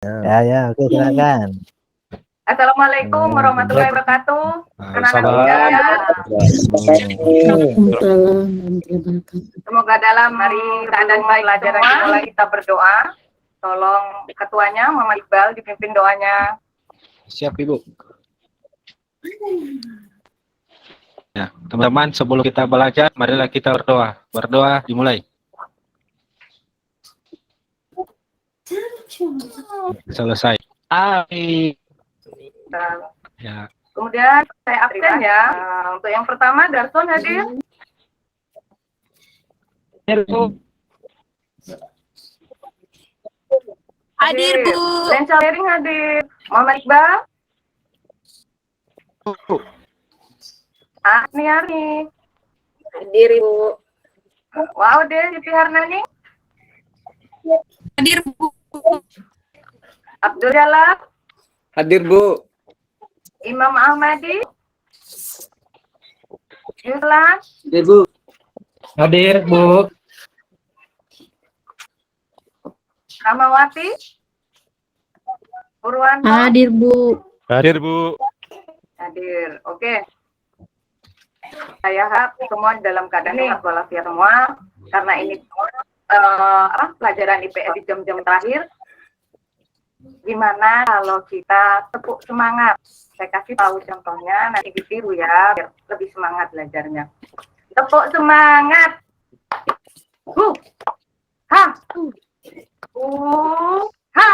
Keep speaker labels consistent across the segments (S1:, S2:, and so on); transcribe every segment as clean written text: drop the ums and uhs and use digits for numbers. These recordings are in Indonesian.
S1: Ya, oke, silakan.
S2: Assalamualaikum warahmatullahi wabarakatuh. Kenalan saya. Semoga dalam hari keadaan baik pelajaran dimulai, kita berdoa. Tolong ketuanya Mama Iqbal dipimpin doanya.
S3: Siap Ibu. Ya, teman-teman, sebelum kita belajar, marilah kita berdoa. Berdoa dimulai. Selesai. Amin. Ya.
S2: Kemudian saya absen ya. Untuk yang pertama, Darson hadir.
S4: Hadir, Bu.
S2: Lensa Lering hadir. Mama Iqbal. Niari.
S4: Hadir, Ibu.
S2: Wow deh, Siti Harnani.
S4: Hadir, Bu.
S2: Abdul Jalal.
S5: Hadir, Bu.
S2: Imam Ahmadi. Yuslan.
S5: Hadir, Bu.
S6: Hadir, Bu.
S2: Ramawati. Purwanto.
S4: Hadir, Bu.
S3: Hadir Bu.
S2: Hadir. Oke. Saya harap semua dalam keadaan sehat walafiat semua, karena ini pelajaran IPS di jam-jam terakhir. Gimana kalau kita tepuk semangat? Saya kasih tahu contohnya, nanti ditiru ya, biar lebih semangat belajarnya. Tepuk semangat. Ha. Ha.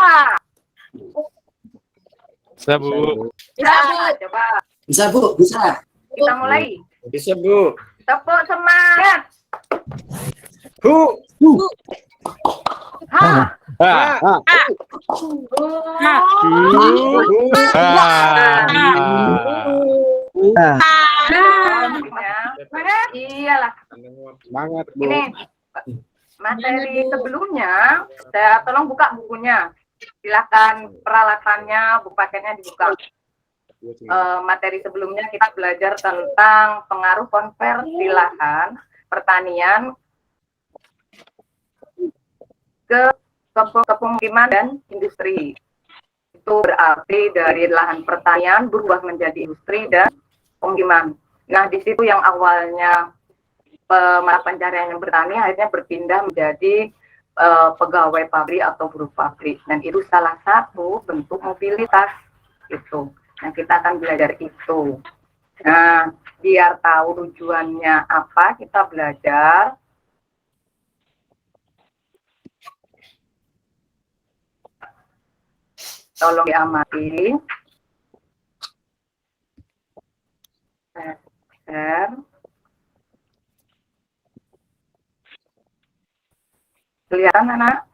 S3: Bisa Bu.
S2: Ya, coba
S5: Bisa, Bu. Bisa.
S2: kita mulai.
S5: Bisa, Bu.
S2: Tepuk semangat.
S5: Hu.
S2: Ha.
S3: Ha.
S2: Iyalah.
S3: Semangat Bu.
S2: Ini materi sebelumnya, saya tolong buka bukunya. Silakan peralatannya, buku paketnya dibuka. Materi sebelumnya kita belajar tentang pengaruh konversi lahan pertanian ke pemukiman dan industri. Itu berarti dari lahan pertanian berubah menjadi industri dan pemukiman. Nah, di situ yang awalnya mata pencarian yang bertani akhirnya berpindah menjadi pegawai pabrik atau buruh pabrik, dan itu salah satu bentuk mobilitas itu. Nah, kita akan belajar itu. Nah, biar tahu tujuannya apa, kita belajar. Tolong diamati. Share. Kelihatan, anak?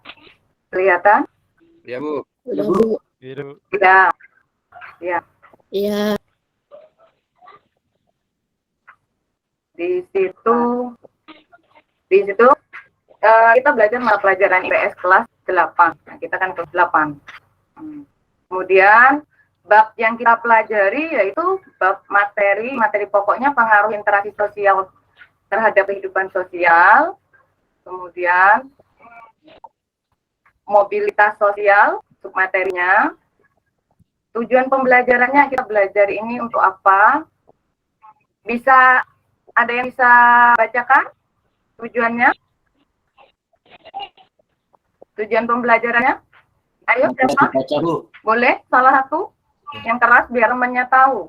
S2: Kelihatan?
S5: Ya, Bu.
S4: Udah, Bu.
S2: Ya. Ya.
S4: Iya.
S2: Di situ kita belajar mata pelajaran IPS kelas 8. Nah, kita kan kelas 8. Kemudian bab yang kita pelajari yaitu bab materi pokoknya pengaruh interaksi sosial terhadap kehidupan sosial. Kemudian mobilitas sosial, submaterinya. Tujuan pembelajarannya, kita belajar ini untuk apa? Bisa, ada yang bisa bacakan tujuannya? Tujuan pembelajarannya? Ayo, siapa?
S5: Baca, Bu.
S2: Boleh, salah satu yang keras biar temannya tahu.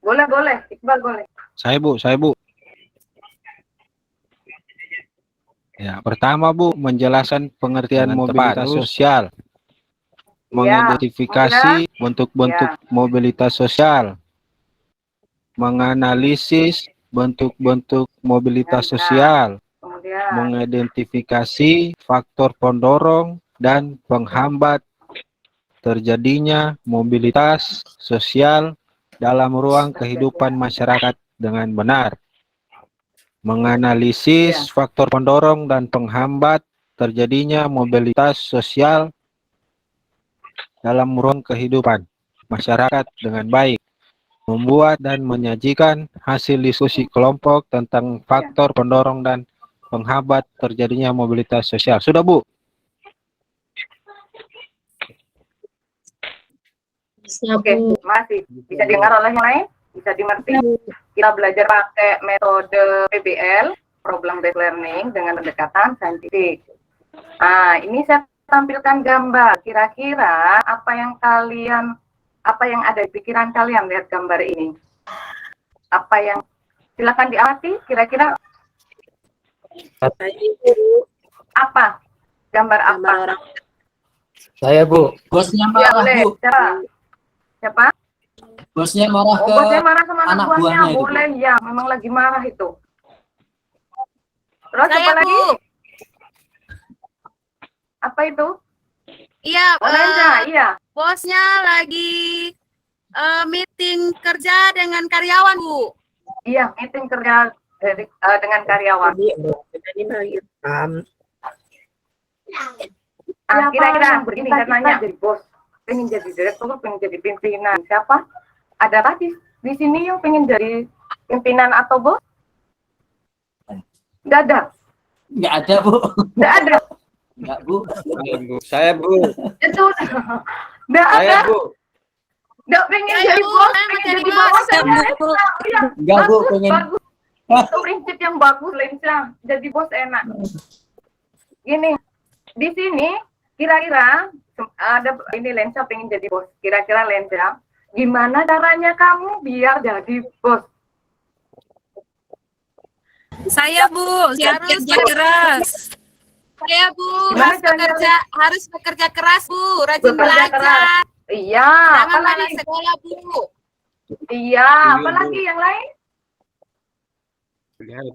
S2: Boleh, Iqbal boleh.
S3: Saya Bu. Ya, pertama Bu, menjelaskan pengertian mobilitas sosial. Mengidentifikasi bentuk-bentuk mobilitas sosial. Menganalisis bentuk-bentuk mobilitas sosial.
S2: Kemudian
S3: Mengidentifikasi faktor pendorong dan penghambat terjadinya mobilitas sosial dalam ruang kehidupan masyarakat dengan benar. Menganalisis faktor pendorong dan penghambat terjadinya mobilitas sosial dalam ruang kehidupan masyarakat dengan baik. Membuat dan menyajikan hasil diskusi kelompok tentang faktor pendorong dan penghambat terjadinya mobilitas sosial. Sudah, Bu?
S4: Bisa,
S2: Oke,
S4: Bu.
S2: masih bisa dengar oleh yang lain? Bisa dimengerti? Kita belajar pakai metode PBL, Problem Based Learning, dengan pendekatan saintifik. Nah, ini saya tampilkan gambar. Kira-kira apa yang ada di pikiran kalian lihat gambar ini? Apa yang silakan diamati? Kira-kira apa? Gambar apa?
S4: Gambar orang.
S6: Saya Bu.
S5: Bosnya
S2: Ya,
S5: marah
S2: boleh.
S5: Bu.
S2: Siapa?
S5: Bosnya marah
S2: Oh,
S5: ke
S2: bosnya marah sama anak
S5: anak
S2: buahnya.
S5: buahnya itu.
S2: Boleh, ya. Memang lagi marah itu. Terus
S7: Saya,
S2: apa lagi?
S7: Bu.
S2: Apa itu?
S7: Iya,
S2: Oh, Lensa, iya.
S7: bosnya lagi meeting kerja dengan karyawan, Bu.
S2: Iya, meeting kerja dengan karyawan. Kira-kira begini saya nanya, jadi bos, pengen jadi direktur, pengen jadi pimpinan. Siapa? Ada tadi di sini yang pengen jadi pimpinan atau bos? Nggak ada.
S5: Nggak ada Bu.
S2: Nggak ada.
S5: Nggak Bu. Saya Bu.
S2: Itu nggak ada.
S5: Saya Bu.
S2: Nggak pengen
S7: Saya,
S2: jadi
S7: Bu,
S2: bos,
S7: saya
S2: pengen
S7: jadi
S2: jadi
S7: bos.
S2: bawah.
S7: Saya, Bu.
S2: Iya,
S5: Nggak Bu,
S2: bagus,
S5: pengen.
S2: bagus. Itu prinsip yang bagus, Lensa. Jadi bos enak. Gini, di sini kira-kira ada ini Lensa pengen jadi bos. Kira-kira Lensa, gimana caranya kamu biar jadi bos?
S7: Saya, Bu, harus bekerja keras. Saya, Bu,
S2: Gimana
S7: harus bekerja keras, Bu. Rajin
S2: Bekerja
S7: belajar.
S2: keras. Iya,
S7: Jangan malas
S2: apalagi?
S7: sekolah, Bu.
S2: Iya,
S5: Bu.
S2: apalagi yang lain?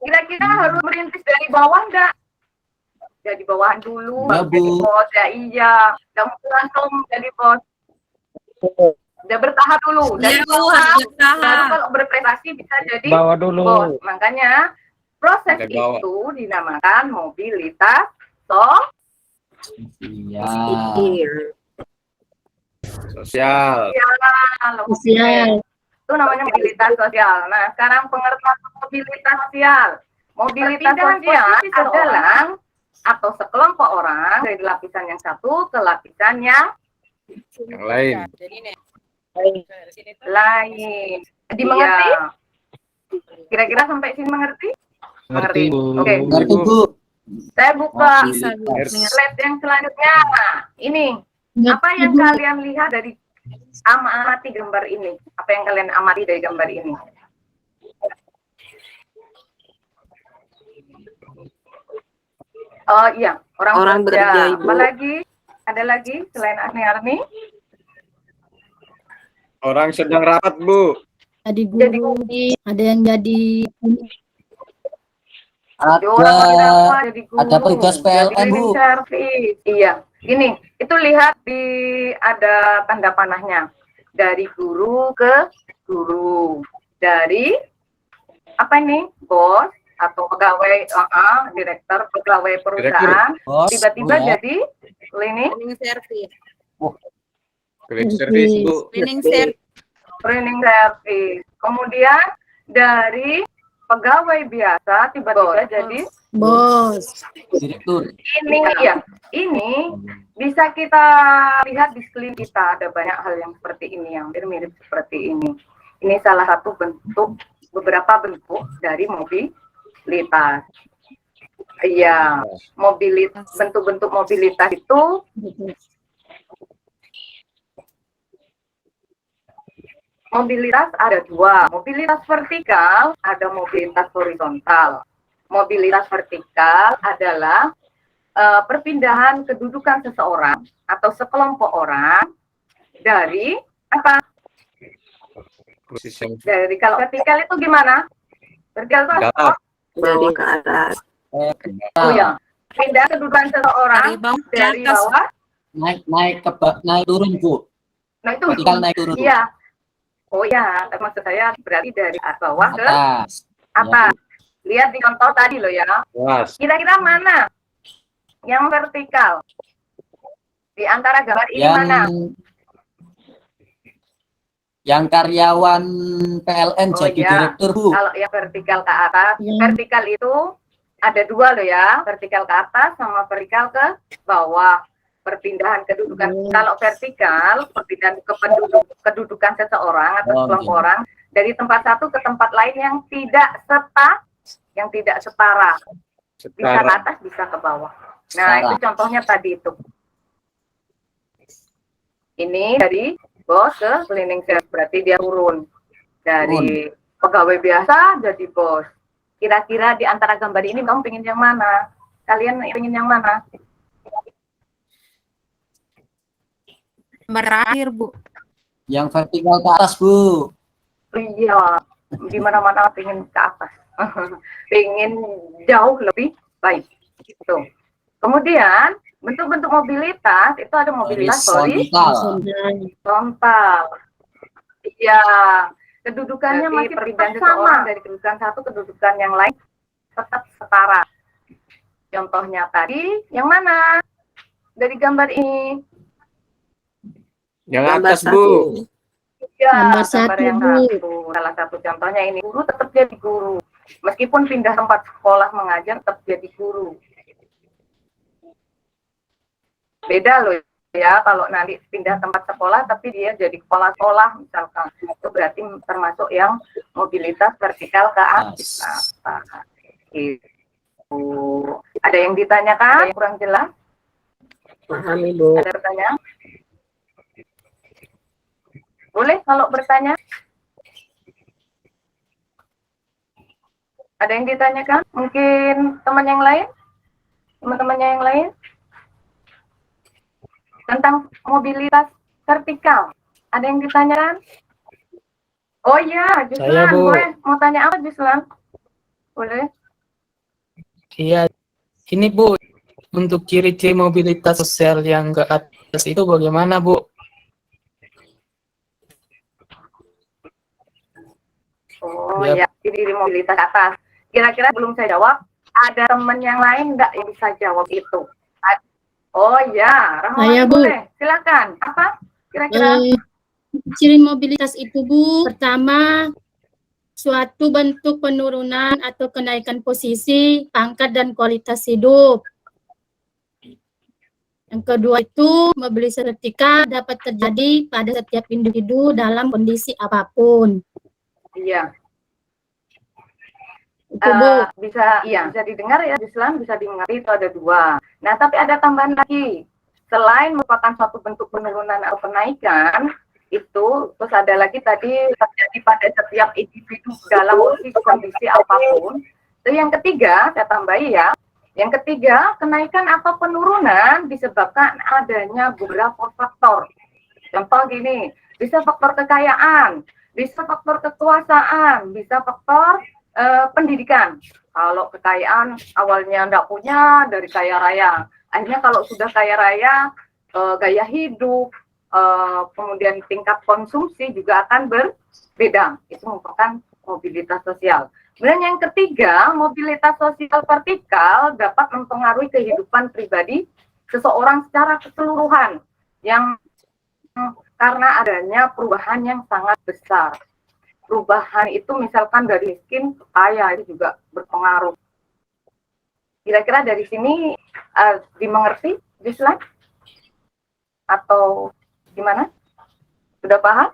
S2: Kira-kira harus merintis dari bawah enggak? Jadi bawahan dulu,
S5: Ya,
S2: baru jadi
S5: Bu.
S2: bos. Ya iya, jangan langsung jadi bos. Udah bertahap dulu.
S7: Iya,
S2: Dari
S7: Bu,
S2: bawah,
S7: harus
S2: baru
S7: bertahap.
S2: kalau berprestasi bisa jadi
S6: Bawa dulu.
S2: bos. Makanya proses
S5: Dari bawah.
S2: itu dinamakan mobilitas
S5: Iya.
S7: Iya.
S5: Sosial.
S4: Sosial.
S2: itu namanya mobilitas sosial. Nah, sekarang pengertian mobilitas sosial. Mobilitas sosial adalah atau sekelompok orang dari lapisan yang satu ke lapisan yang
S5: Yang lain.
S2: lain. Dimengerti?
S3: Iya.
S2: Kira-kira sampai sini mengerti?
S3: Ngerti, Bu.
S2: Oke.
S5: Ngerti Bu.
S2: Saya buka
S7: Bisa, Bu.
S2: slide yang selanjutnya. Nah, ini apa yang kalian lihat dari amati gambar ini? Apa yang kalian amati dari gambar ini? Oh iya, orang bekerja.
S4: Ibu.
S2: Apa lagi? Ada lagi selain Arni?
S5: Orang sedang rapat Bu.
S4: Jadi
S2: Jadi
S4: guru. Ada yang jadi
S2: Jadi orang lagi apa? Jadi guru.
S5: ada petugas
S2: jadi
S5: PLN,
S2: cleaning
S5: Bu.
S2: service. Iya, gini, itu lihat di ada tanda panahnya. Dari guru ke guru. Dari apa ini? Bos atau pegawai, direktur pegawai perusahaan.
S5: Bos.
S2: Tiba-tiba
S5: Bu, ya.
S2: jadi cleaning
S7: Cleaning service.
S5: Cleaning service Bu.
S7: Cleaning service.
S2: training service. Kemudian dari pegawai biasa tiba-tiba jadi
S4: bos.
S5: Direktur.
S2: ini ya. Ini bisa kita lihat di sekeliling kita ada banyak hal yang seperti ini yang mirip seperti ini. Ini salah satu bentuk beberapa bentuk dari mobilitas. Iya, mobilitas bentuk-bentuk mobilitas itu mobilitas ada dua, mobilitas vertikal, ada mobilitas horizontal. Mobilitas vertikal adalah perpindahan kedudukan seseorang atau sekelompok orang dari apa? Dari kalau vertikal itu gimana? Vertikal itu apa?
S4: Dari ke atas.
S2: Oh ya, pindah kedudukan seseorang dari bawah.
S5: Naik turun Bu.
S2: Nah itu.
S5: Vertikal naik turun.
S2: Iya. Oh ya, maksud saya berarti dari bawah ke
S5: Atas.
S2: atas. Lihat di contoh tadi loh ya.
S5: Atas.
S2: Kira-kira mana yang vertikal? Di antara gambar ini mana?
S5: Yang karyawan PLN
S2: Oh,
S5: jadi
S2: iya.
S5: direktur Bu.
S2: Kalau yang vertikal ke atas,
S4: Ya.
S2: vertikal itu ada dua loh ya, vertikal ke atas sama vertikal ke bawah. perpindahan kedudukan.
S4: Oh.
S2: Kalau vertikal, perpindahan kedudukan seseorang atau
S5: Oh,
S2: sekelompok
S5: gitu.
S2: orang dari tempat satu ke tempat lain yang tidak setara. Bisa ke atas, bisa ke bawah. Nah,
S5: Setara.
S2: itu contohnya tadi itu. Ini dari bos ke cleaning service, berarti dia turun dari pegawai biasa jadi bos. Kira-kira di antara gambar ini kamu pengen yang mana? Kalian pengen yang mana?
S7: Berakhir, Bu.
S5: Yang vertikal ke atas, Bu.
S2: Iya, di mana-mana pengen ke atas. Pengen jauh lebih baik. Gitu. Kemudian, bentuk-bentuk mobilitas, itu ada mobilitas
S5: Horizontal.
S2: horizontal. Iya, kedudukannya masih perpindahan seseorang dari kedudukan satu ke kedudukan yang lain tetap setara. Contohnya tadi, yang mana? Dari gambar ini.
S6: Yang
S4: Gambar
S6: atas, Bu.
S2: Ya,
S4: Gambar
S2: gambar
S4: satu,
S2: yang
S4: Bu.
S2: satu. Salah satu contohnya ini, guru tetap jadi guru. Meskipun pindah tempat sekolah mengajar, tetap jadi guru. Beda loh ya, kalau nanti pindah tempat sekolah, tapi dia jadi kepala sekolah misalkan. Itu berarti termasuk yang mobilitas vertikal ke atas. Gitu. Ada yang ditanyakan? Ada yang kurang jelas?
S4: Paham, Ibu.
S2: Ada pertanyaan? Boleh kalau bertanya? Ada yang ditanyakan? Mungkin teman yang lain? Teman-temannya yang lain? Tentang mobilitas vertikal. Ada yang ditanyakan? Oh iya, Juslan.
S6: Saya, Bu.
S2: Boleh. Mau tanya apa, Juslan? Boleh.
S6: Iya. Ini, Bu, untuk ciri-ciri mobilitas sosial yang ke atas itu bagaimana, Bu?
S2: Oh
S6: Ya.
S2: ya, diri mobilitas atas. Kira-kira belum saya jawab, ada teman yang lain nggak yang bisa jawab itu? Oh ya, Rahmawati
S4: Saya, Bu.
S2: boleh. Silakan. Apa? Kira-kira?
S4: Ciri mobilitas itu, Bu, pertama, suatu bentuk penurunan atau kenaikan posisi, pangkat, dan kualitas hidup. Yang kedua itu, mobilitas vertikal dapat terjadi pada setiap individu dalam kondisi apapun.
S2: Iya.
S4: Itu, Bu.
S2: Bisa didengar ya, Islam bisa dimengerti, itu ada dua. Nah, tapi ada tambahan lagi. Selain merupakan suatu bentuk penurunan atau kenaikan, itu terus ada lagi tadi terjadi pada setiap individu dalam kondisi apapun. Itu yang ketiga, saya tambahi ya. Yang ketiga, kenaikan atau penurunan disebabkan adanya beberapa faktor. Contoh gini, bisa faktor kekayaan, bisa faktor kekuasaan, bisa faktor pendidikan. Kalau kekayaan awalnya enggak punya, dari kaya raya. Akhirnya kalau sudah kaya raya, gaya hidup, kemudian tingkat konsumsi juga akan berbeda. Itu merupakan mobilitas sosial. Kemudian yang ketiga, mobilitas sosial vertikal dapat mempengaruhi kehidupan pribadi seseorang secara keseluruhan, yang karena adanya perubahan yang sangat besar. Perubahan itu misalkan dari miskin ke kaya, itu juga berpengaruh. Kira-kira dari sini dimengerti, Gisla? Atau gimana? Sudah paham?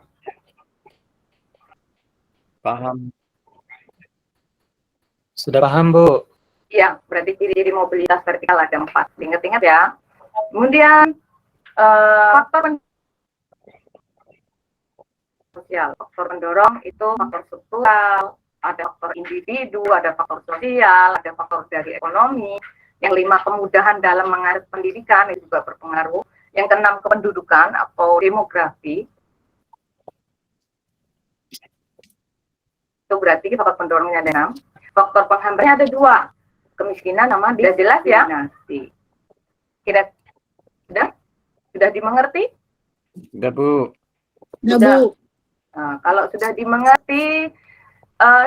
S6: Paham. Sudah paham, Bu.
S2: Iya, berarti ciri-ciri mobilitas vertikal ada 4. Ingat-ingat ya. Kemudian faktor sosial, faktor pendorong itu faktor struktural, ada faktor individu, ada faktor sosial, ada faktor dari ekonomi. Yang 5, kemudahan dalam mengakses pendidikan, itu juga berpengaruh. Yang ke-6, kependudukan atau demografi. Itu berarti faktor pendorongnya ada 6. Faktor penghambatnya ada 2. Kemiskinan sama dia jelas ya. Kira sudah dimengerti?
S6: Sudah, Bu.
S4: Nah,
S2: Sudah.
S4: Bu.
S2: Nah, kalau sudah dimengerti,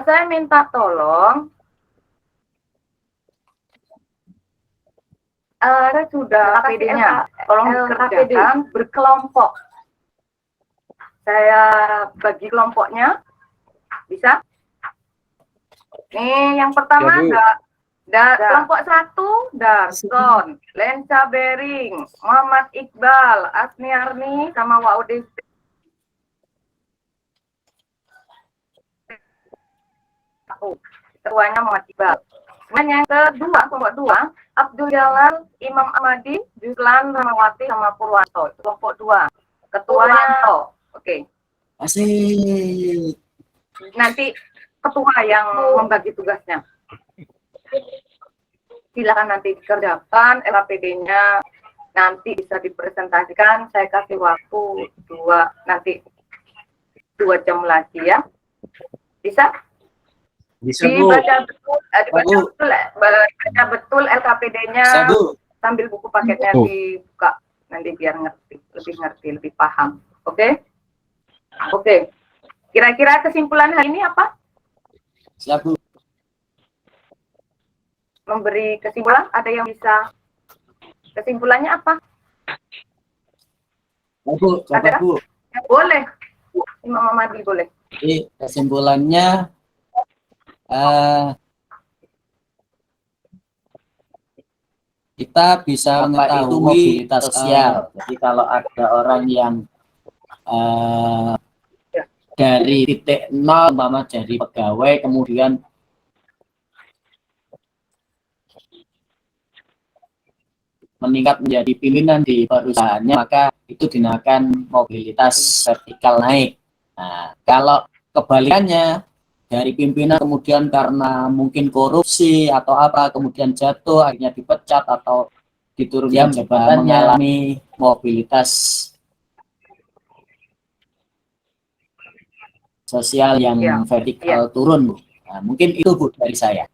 S2: saya minta tolong sudah KPD-nya, tolong dikerjakan berkelompok. Saya bagi kelompoknya, bisa? Nih, yang pertama
S6: Ya, Bu.
S2: Dan kelompok 1, Darson, Lensa Bering, Muhammad Iqbal, Asniarni, sama Waude. Ketuanya Muhammad Iqbal. Dan yang kedua, kelompok 2, Abdul Jalal, Imam Ahmadi, Juslan, Ramawati, sama Purwanto. Kelompok 2. Ketuanya, oke.
S5: Asik.
S2: Nanti ketua yang membagi tugasnya. Silakan nanti dikerjakan LAPD-nya, nanti bisa dipresentasikan. Saya kasih waktu 2 jam lagi ya. Bisa?
S5: Bisa, Bu.
S2: Dibaca betul LKPD-nya sambil buku paketnya dibuka, nanti biar ngerti, lebih paham. Oke? Oke. Kira-kira kesimpulan hari ini apa?
S5: Siap, Bu.
S2: Memberi kesimpulan, ada yang bisa kesimpulannya apa?
S5: Bu, coba,
S2: Ada?
S5: Bu.
S2: Ya, boleh. Imam Ahmadi boleh.
S5: Jadi kesimpulannya kita bisa mengetahui mobilitas sosial. Jadi kalau ada orang yang dari titik 0, umpama jadi pegawai, kemudian meningkat menjadi pimpinan di perusahaannya, maka itu dinamakan mobilitas vertikal naik. Nah, kalau kebalikannya, dari pimpinan kemudian karena mungkin korupsi atau apa, kemudian jatuh, akhirnya dipecat atau diturunkan jabatannya, mengalami mobilitas sosial yang vertikal turun, Bu. Nah, mungkin itu, Bu, dari saya.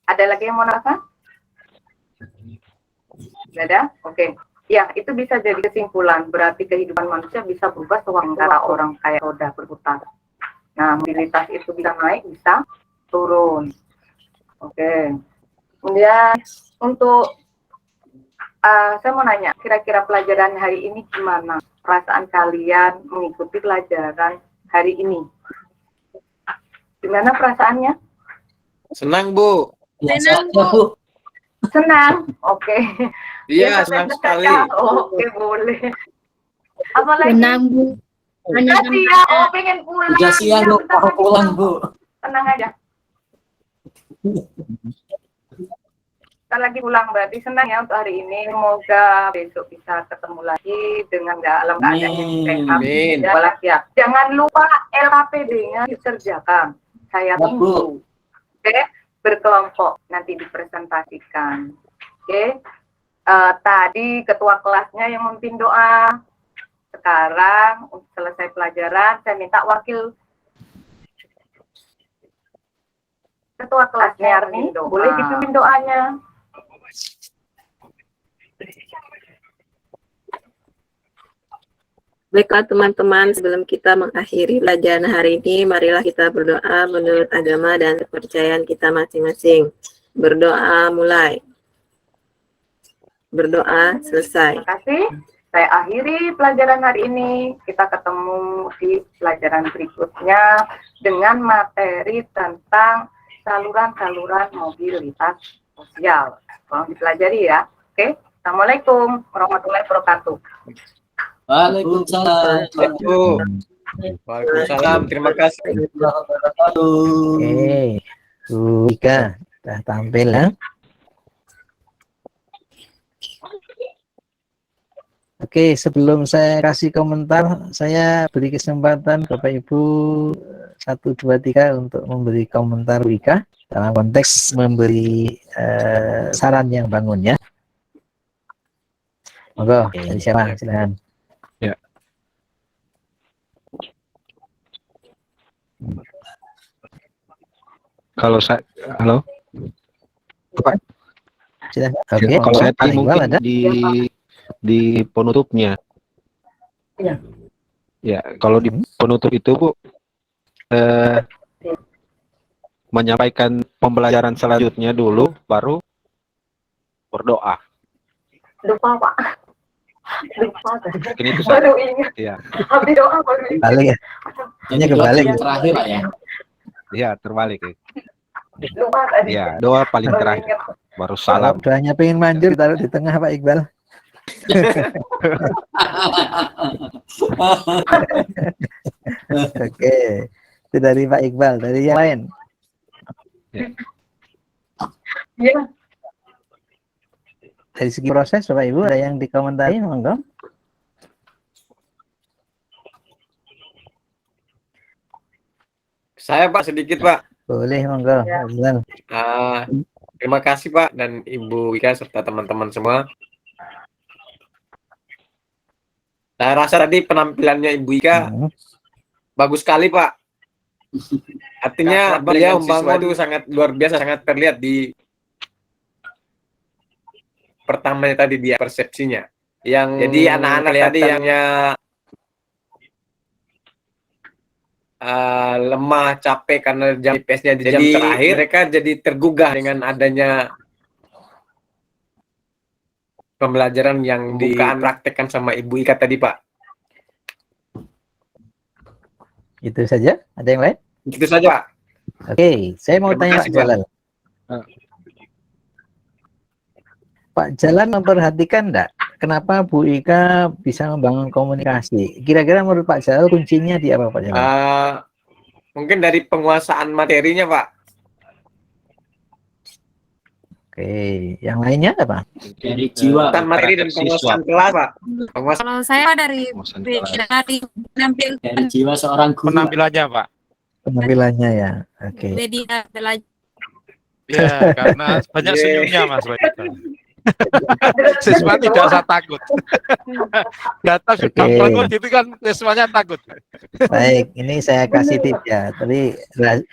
S2: Ada lagi yang mau nambahkan? Ada? Oke. Ya, itu bisa jadi kesimpulan. Berarti kehidupan manusia bisa berubah sementara orang kayak roda berputar. Nah, mobilitas itu bisa naik, bisa turun. Oke. Kemudian untuk saya mau nanya, kira-kira pelajaran hari ini gimana? Perasaan kalian mengikuti pelajaran hari ini? Gimana perasaannya?
S3: Senang, Bu.
S5: Senang, Bu.
S2: Senang, oke.
S3: Iya, senang sekali.
S2: Oke, boleh. Apalagi?
S4: Senang, Bu.
S2: Udah siang, pengen pulang.
S5: Udah siang, Bu. Mau pulang, Bu.
S2: Tenang aja. Kita lagi pulang, berarti senang ya untuk hari ini. Semoga besok bisa ketemu lagi dengan dalam keadaan yang sehat. Ya. Jangan lupa LAPD-nya dikerjakan. Saya tunggu. Oke, berkelompok nanti dipresentasikan. Oke. Tadi ketua kelasnya yang memimpin doa. Sekarang untuk selesai pelajaran, saya minta wakil ketua kelasnya Arni, boleh dipimpin doanya.
S8: Baiklah teman-teman, sebelum kita mengakhiri pelajaran hari ini, marilah kita berdoa menurut agama dan kepercayaan kita masing-masing. Berdoa mulai. Berdoa selesai.
S2: Terima kasih. Saya akhiri pelajaran hari ini. Kita ketemu di pelajaran berikutnya dengan materi tentang saluran-saluran mobilitas sosial. Tolong dipelajari ya. Oke. Assalamualaikum warahmatullahi wabarakatuh.
S5: Waalaikumsalam.
S3: Waalaikumsalam. Terima kasih.
S1: Oke, Bu Ika sudah tampil ya. Oke, sebelum saya kasih komentar, saya beri kesempatan Bapak Ibu 1, 2, 3 untuk memberi komentar Bu Ika dalam konteks memberi saran yang bangun ya. Monggo, dari siapa? Silakan.
S3: Ya. Kalau saya, halo. Apa?
S1: Silakan. Oke.
S3: Kalau saya tadi mungkin
S1: ada?
S3: di penutupnya.
S2: Iya.
S3: Ya, kalau di penutup itu Bu menyampaikan pembelajaran selanjutnya dulu, baru berdoa.
S2: Lupa Pak. Lupa.
S3: Ini itu
S2: Baru ingat.
S3: ya.
S2: Habis doa baru ingat.
S1: Balik ya. Ini kebalik.
S5: Terakhir, Pak, ya.
S3: Iya, terbalik ya.
S2: Lupa tadi.
S3: Ya, doa paling
S2: Baru
S3: terakhir,
S2: ingat.
S3: baru
S1: Kalau
S3: salam.
S1: doanya pengen manjur taruh di tengah Pak Iqbal. Oke, itu dari Pak Iqbal. Dari yang lain,
S2: Iya.
S1: dari segi proses Bapak Ibu ada yang dikomentari, monggo.
S9: Saya Pak sedikit Pak.
S1: Boleh, monggo.
S2: Ya.
S1: Pak Iqbal.
S9: Terima kasih Pak dan Ibu Wika serta teman-teman semua. Saya rasa tadi penampilannya Ibu Wika bagus sekali Pak. Artinya beliau membangun itu sangat luar biasa, sangat terlihat di pertamanya tadi dia persepsinya. Yang jadi anak-anak tadi yang lemah, capek karena jam IPS-nya di jam terakhir, mereka jadi tergugah dengan adanya pembelajaran yang dipraktekkan sama Ibu Ika tadi, Pak.
S1: Itu saja? Ada yang lain?
S9: Itu saja, Pak.
S1: Oke, saya mau
S9: Terima
S1: tanya
S9: kasih,
S1: Pak Jalal. Pak Jalal memperhatikan enggak kenapa Bu Ika bisa membangun komunikasi? Kira-kira menurut Pak Jalal kuncinya di apa Pak Jalal?
S9: Mungkin dari penguasaan materinya, Pak.
S3: Oke, yang lainnya apa?
S5: Dari jiwa.
S9: Penguasaan materi dan penguasaan kelas, Pak.
S7: Kalau saya dari menampilkan
S5: Dari jiwa seorang guru.
S3: Penampilannya, Pak.
S1: Penampilannya ya. Oke.
S7: media belajar.
S3: Ya, karena banyak senyumnya, Mas. Siswa tidak usah takut. Data sudah
S1: Oke.
S3: bangun gitu kan, siswanya takut.
S1: Baik, ini saya kasih tips ya. Tadi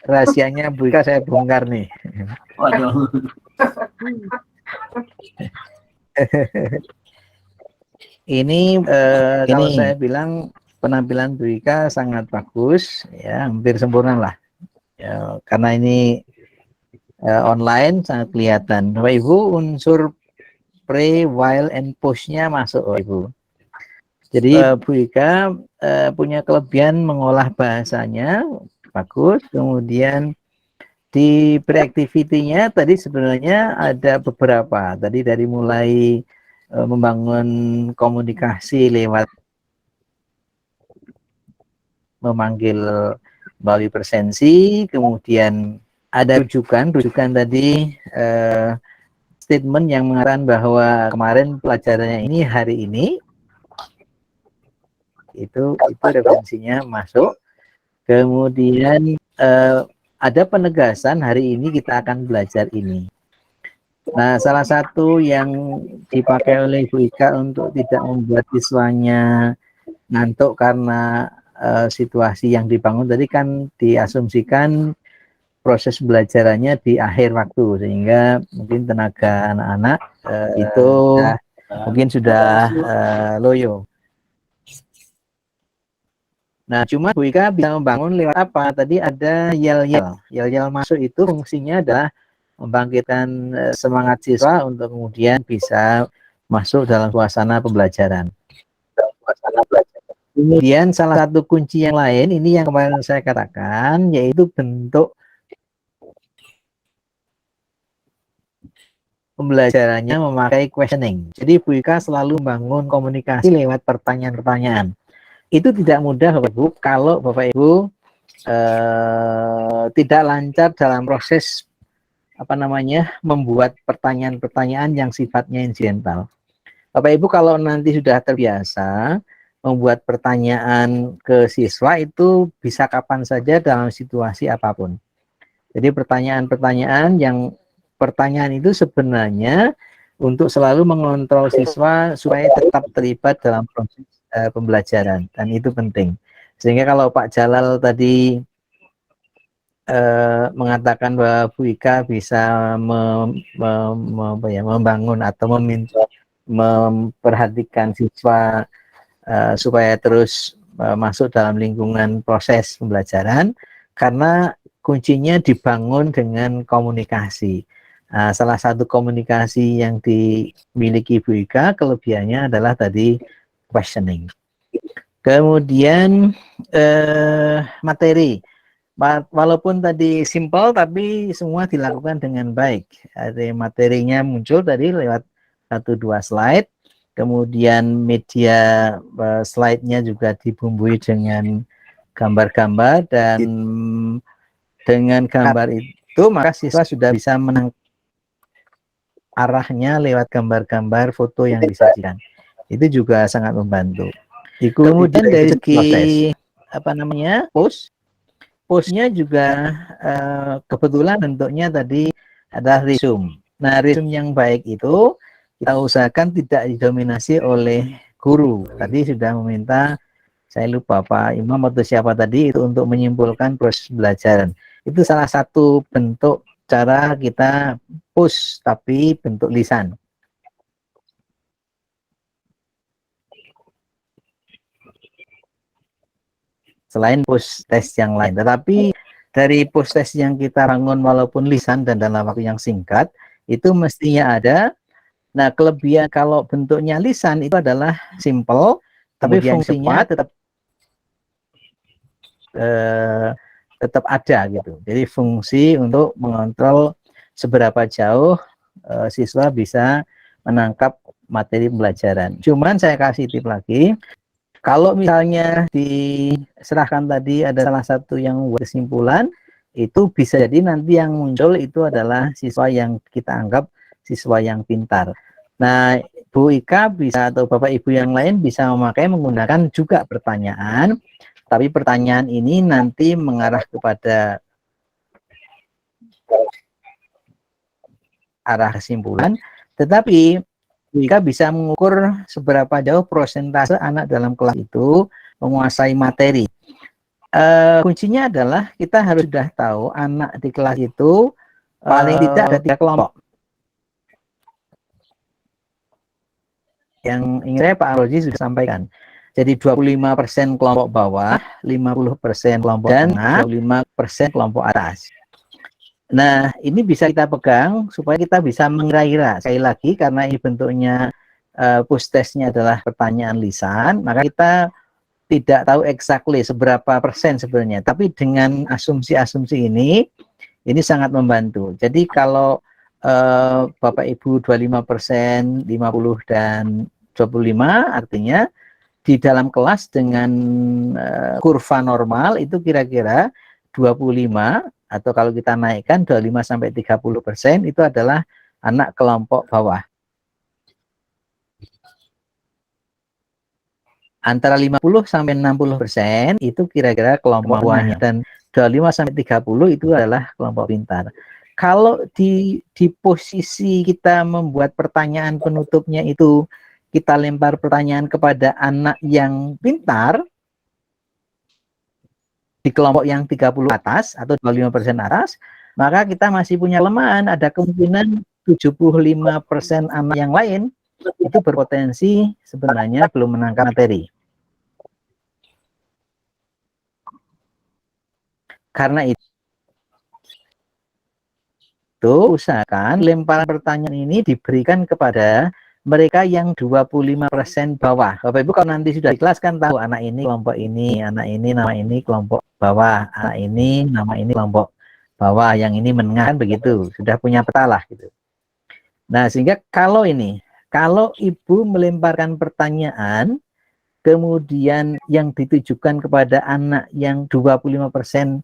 S1: rahasianya Bu Ika saya bongkar nih.
S5: Waduh.
S1: Ini kalau saya bilang penampilan Bu Ika sangat bagus, ya hampir sempurna lah. Ya, karena ini online sangat kelihatan. Bapak Ibu, unsur pre, while, and post-nya masuk, Bapak Ibu. Jadi Bu Ika punya kelebihan mengolah bahasanya bagus, kemudian di pre-activity-nya tadi sebenarnya ada beberapa. Tadi dari mulai membangun komunikasi lewat memanggil melalui presensi, kemudian ada rujukan tadi statement yang mengatakan bahwa kemarin pelajarannya ini hari ini itu referensinya masuk. Kemudian ada penegasan hari ini kita akan belajar ini. Nah, salah satu yang dipakai oleh Bu Ika untuk tidak membuat siswanya ngantuk karena situasi yang dibangun tadi kan diasumsikan proses belajarannya di akhir waktu, sehingga mungkin tenaga anak-anak itu mungkin sudah loyo. Nah, cuma Bu Ika bisa membangun lewat apa? Tadi ada yel-yel. Yel-yel masuk itu fungsinya adalah membangkitkan semangat siswa untuk kemudian bisa masuk dalam suasana pembelajaran. Kemudian salah satu kunci yang lain, ini yang kemarin saya katakan, yaitu bentuk pembelajarannya memakai questioning. Jadi Bu Ika selalu membangun komunikasi lewat pertanyaan-pertanyaan. Itu tidak mudah Bapak Ibu kalau Bapak Ibu tidak lancar dalam proses membuat pertanyaan-pertanyaan yang sifatnya insidental. Bapak Ibu kalau nanti sudah terbiasa membuat pertanyaan ke siswa itu bisa kapan saja dalam situasi apapun. Jadi pertanyaan-pertanyaan itu sebenarnya untuk selalu mengontrol siswa supaya tetap terlibat dalam proses pembelajaran, dan itu penting. Sehingga kalau Pak Jalal tadi mengatakan bahwa Bu Ika bisa membangun atau memperhatikan siswa supaya terus masuk dalam lingkungan proses pembelajaran, karena kuncinya dibangun dengan komunikasi. Salah satu komunikasi yang dimiliki Bu Ika kelebihannya adalah tadi questioning. Kemudian materi. Walaupun tadi simple tapi semua dilakukan dengan baik. Ada materinya muncul tadi lewat 1-2 slide, kemudian media slide-nya juga dibumbui dengan gambar-gambar, dan dengan gambar itu maka siswa sudah bisa menangkap arahnya lewat gambar-gambar foto yang disajikan. Itu juga sangat membantu. Kemudian dari segi postnya juga kebetulan bentuknya tadi adalah resume. Nah, resume yang baik itu kita usahakan tidak didominasi oleh guru. Tadi sudah meminta, saya lupa Pak Imam atau siapa tadi, itu untuk menyimpulkan proses pembelajaran. Itu salah satu bentuk cara kita push tapi bentuk lisan. Selain post test yang lain, tetapi dari post test yang kita bangun walaupun lisan dan dalam waktu yang singkat, itu mestinya ada. Nah, kelebihan kalau bentuknya lisan itu adalah simple, tapi fungsinya tetap ada gitu. Jadi fungsi untuk mengontrol seberapa jauh siswa bisa menangkap materi pembelajaran. Cuman saya kasih tip lagi, kalau misalnya diserahkan tadi ada salah satu yang kesimpulan, itu bisa jadi nanti yang muncul itu adalah siswa yang kita anggap siswa yang pintar. Nah, Bu Ika bisa atau Bapak Ibu yang lain bisa menggunakan juga pertanyaan, tapi pertanyaan ini nanti mengarah kepada arah kesimpulan, tetapi Ika bisa mengukur seberapa jauh persentase anak dalam kelas itu menguasai materi. Kuncinya adalah kita harus sudah tahu anak di kelas itu paling tidak ada 3 kelompok. Yang ingin saya Pak Roji sudah sampaikan. Jadi 25% kelompok bawah, 50% kelompok tengah, 25% kelompok atas. Nah, ini bisa kita pegang supaya kita bisa mengira-ira. Sekali lagi, karena ini bentuknya push testnya adalah pertanyaan lisan, maka kita tidak tahu exactly seberapa persen sebenarnya. Tapi dengan asumsi-asumsi ini sangat membantu. Jadi kalau Bapak Ibu 25%, 50 dan 25, artinya di dalam kelas dengan kurva normal itu kira-kira 25, atau kalau kita naikkan 25-30% itu adalah anak kelompok bawah. Antara 50-60% itu kira-kira kelompok bawahnya, dan 25-30 itu adalah kelompok pintar. Kalau di posisi kita membuat pertanyaan penutupnya itu kita lempar pertanyaan kepada anak yang pintar di kelompok yang 30 atas atau 25% atas, maka kita masih punya kelemahan. Ada kemungkinan 75% anak yang lain itu berpotensi sebenarnya belum menangkap materi. Karena itu usahakan lemparan pertanyaan ini diberikan kepada mereka yang 25% bawah. Bapak Ibu kalau nanti sudah ikhlas kan tahu anak ini kelompok ini, anak ini nama ini kelompok bawah, anak ini nama ini kelompok bawah, yang ini menengah, kan begitu. Sudah punya peta lah gitu. Nah, sehingga kalau Ibu melemparkan pertanyaan kemudian yang ditujukan kepada anak yang 25%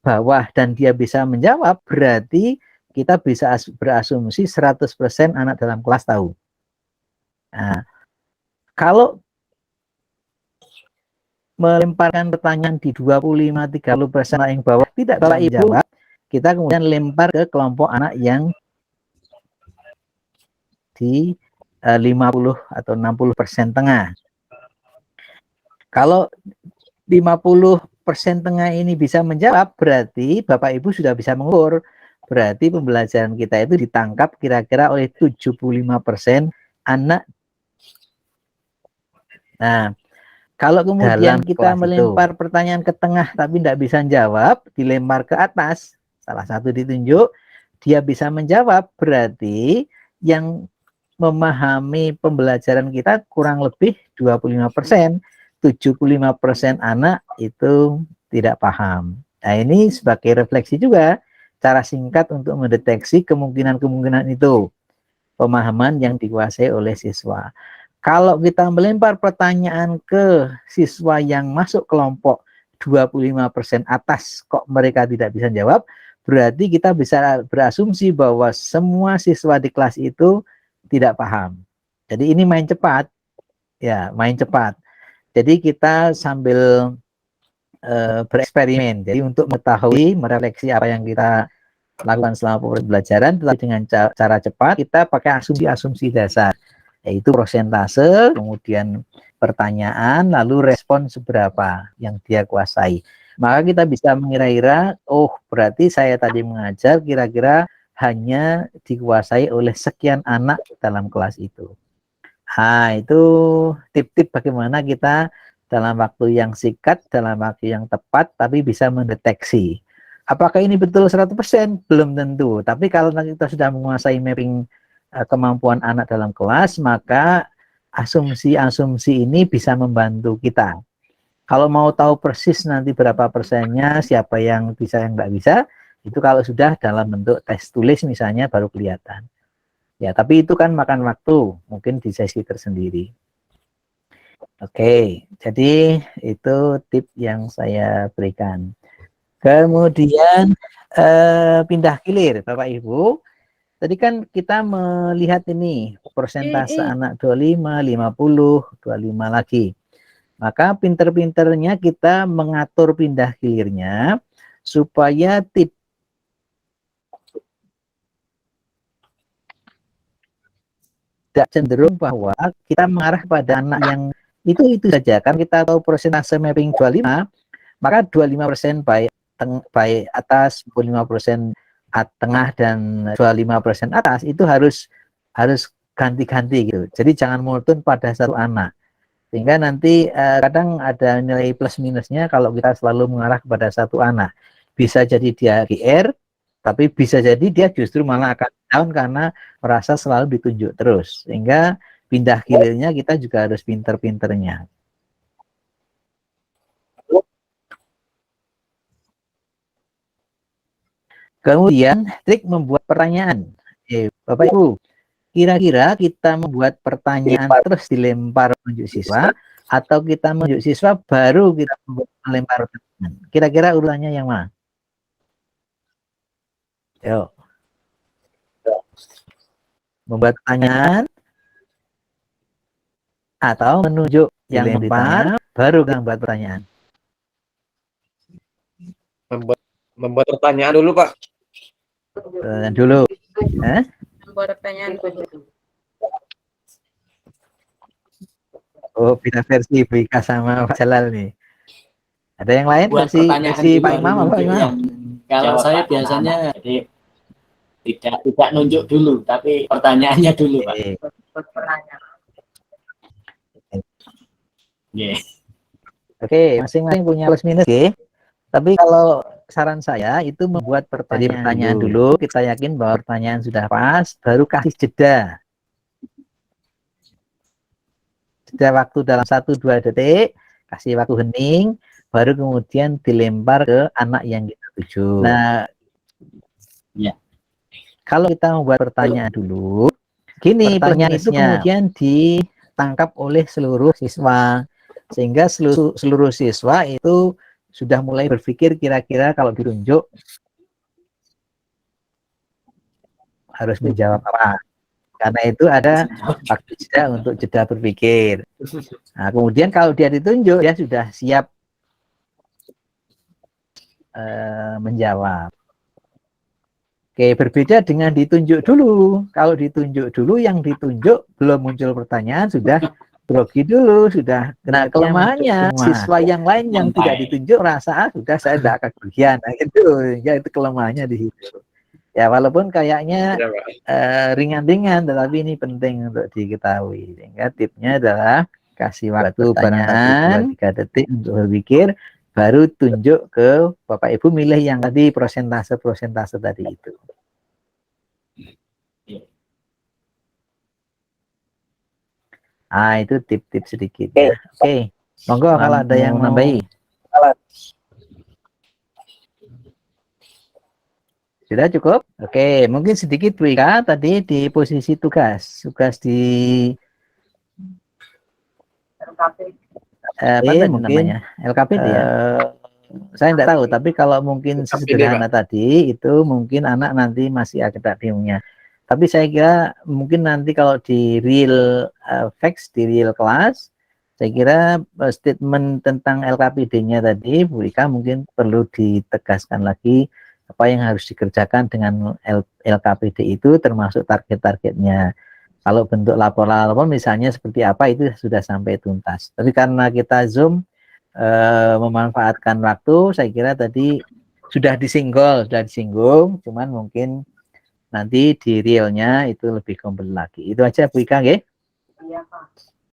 S1: bawah dan dia bisa menjawab, berarti kita bisa berasumsi 100% anak dalam kelas tahu. Nah, kalau melemparkan pertanyaan di 25-30% anak yang bawah tidak Bapak Ibu jawab, kita kemudian lempar ke kelompok anak yang di 50 atau 60% tengah. Kalau 50% tengah ini bisa menjawab, berarti Bapak Ibu sudah bisa mengukur, berarti pembelajaran kita itu ditangkap kira-kira oleh 75% anak. Nah, kalau kemudian kita melempar pertanyaan ke tengah tapi tidak bisa jawab, dilempar ke atas, salah satu ditunjuk, dia bisa menjawab, berarti yang memahami pembelajaran kita kurang lebih 25%, 75% anak itu tidak paham. Nah, ini sebagai refleksi juga cara singkat untuk mendeteksi kemungkinan-kemungkinan itu, pemahaman yang dikuasai oleh siswa. Kalau kita melempar pertanyaan ke siswa yang masuk kelompok 25% atas kok mereka tidak bisa jawab, berarti kita bisa berasumsi bahwa semua siswa di kelas itu tidak paham. Jadi ini main cepat, ya main cepat. Jadi kita sambil bereksperimen. Jadi untuk mengetahui, merefleksi apa yang kita lakukan selama pembelajaran, tetapi dengan cara cepat, kita pakai asumsi-asumsi dasar, yaitu prosentase, kemudian pertanyaan, lalu respon seberapa yang dia kuasai. Maka kita bisa mengira-ira, oh berarti saya tadi mengajar kira-kira hanya dikuasai oleh sekian anak dalam kelas itu. Nah, itu tip-tip bagaimana kita dalam waktu yang singkat, dalam waktu yang tepat, tapi bisa mendeteksi. Apakah ini betul 100%? Belum tentu. Tapi kalau kita sudah menguasai mapping kemampuan anak dalam kelas, maka asumsi-asumsi ini bisa membantu kita. Kalau mau tahu persis nanti berapa persennya, siapa yang bisa, yang nggak bisa, itu kalau sudah dalam bentuk tes tulis misalnya baru kelihatan. Ya, tapi itu kan makan waktu, mungkin di sesi tersendiri. Oke, jadi itu tip yang saya berikan. Kemudian pindah kilir, Bapak Ibu. Tadi kan kita melihat ini persentase anak 25, 50, 25 lagi. Maka pinter-pinternya kita mengatur pindah kilirnya supaya tidak cenderung bahwa kita mengarah pada anak yang itu saja. Kan kita tahu persentase mapping 25, maka 25% baik atas, 25% tengah, dan 25% atas itu harus ganti-ganti gitu. Jadi jangan monoton pada satu anak. Sehingga nanti kadang ada nilai plus minusnya kalau kita selalu mengarah kepada satu anak. Bisa jadi dia GR, tapi bisa jadi dia justru malah akan down karena merasa selalu ditunjuk terus. Sehingga pindah kilirnya kita juga harus pinter-pinternya. Kemudian trik membuat pertanyaan. Bapak Ibu, kira-kira kita membuat pertanyaan terus dilempar menunjuk siswa, atau kita menunjuk siswa baru kita melempar pertanyaan? Kira-kira urutannya yang mana? Yuk. Membuat pertanyaan atau menunjuk yang dilempar baru kita membuat pertanyaan?
S9: Membuat pertanyaan dulu, Pak.
S1: Dulu.
S7: Membuat pertanyaan.
S1: Oh, beda versi Bu Ika sama Pak Jalal nih. Ada yang lain
S5: Buat
S1: versi
S5: pertanyaan
S1: Pak Imam apa gimana?
S5: Kalau saya biasanya jadi tidak nunjuk dulu, tapi pertanyaannya dulu, Pak.
S1: Oke, masing-masing punya plus minus, oke. Tapi kalau saran saya itu membuat pertanyaan dulu, kita yakin bahwa pertanyaan sudah pas, baru kasih jeda. Jeda waktu dalam 1-2 detik, kasih waktu hening, baru kemudian dilempar ke anak yang kita tuju. Nah, ya. Kalau kita membuat pertanyaan dulu, gini, pertanyaan itu kemudian ditangkap oleh seluruh siswa, sehingga seluruh siswa itu sudah mulai berpikir kira-kira kalau ditunjuk harus menjawab apa. Karena itu ada waktu jeda untuk jeda berpikir. Nah, kemudian kalau dia ditunjuk, dia sudah siap menjawab. Oke, berbeda dengan ditunjuk dulu. Kalau ditunjuk dulu, yang ditunjuk belum muncul pertanyaan, sudah grogi dulu, sudah kena kelemahannya. Siswa yang lain yang tidak ditunjuk rasa sudah saya tidak kebagian. Nah, itu kelemahannya di situ. Ya, walaupun kayaknya ringan-ringan, tetapi ini penting untuk diketahui. Sehingga tipnya adalah kasih waktu pertanyaan 2-3 detik untuk berpikir, baru tunjuk ke Bapak Ibu, milih yang tadi persentase tadi itu. Nah, itu tip-tip sedikit ya. Oke, monggo kalau ada yang nambahi. Sudah cukup? Oke, mungkin sedikit Bu Ika tadi di posisi tugas di
S2: LKP.
S1: mungkin LKPD ya. Saya tidak tahu, tapi kalau mungkin
S9: LKPD,
S1: sederhana tadi itu mungkin anak nanti masih agak bingungnya. Tapi saya kira mungkin nanti kalau di real facts, di real kelas, saya kira statement tentang LKPD-nya tadi, Bu Ika mungkin perlu ditegaskan lagi apa yang harus dikerjakan dengan LKPD itu, termasuk target-targetnya. Kalau bentuk laporan misalnya seperti apa itu sudah sampai tuntas. Tapi karena kita Zoom memanfaatkan waktu, saya kira tadi sudah disinggung, cuman mungkin nanti di realnya itu lebih komplit lagi. Itu aja Bu Ika, nggih?
S2: Iya, Pak.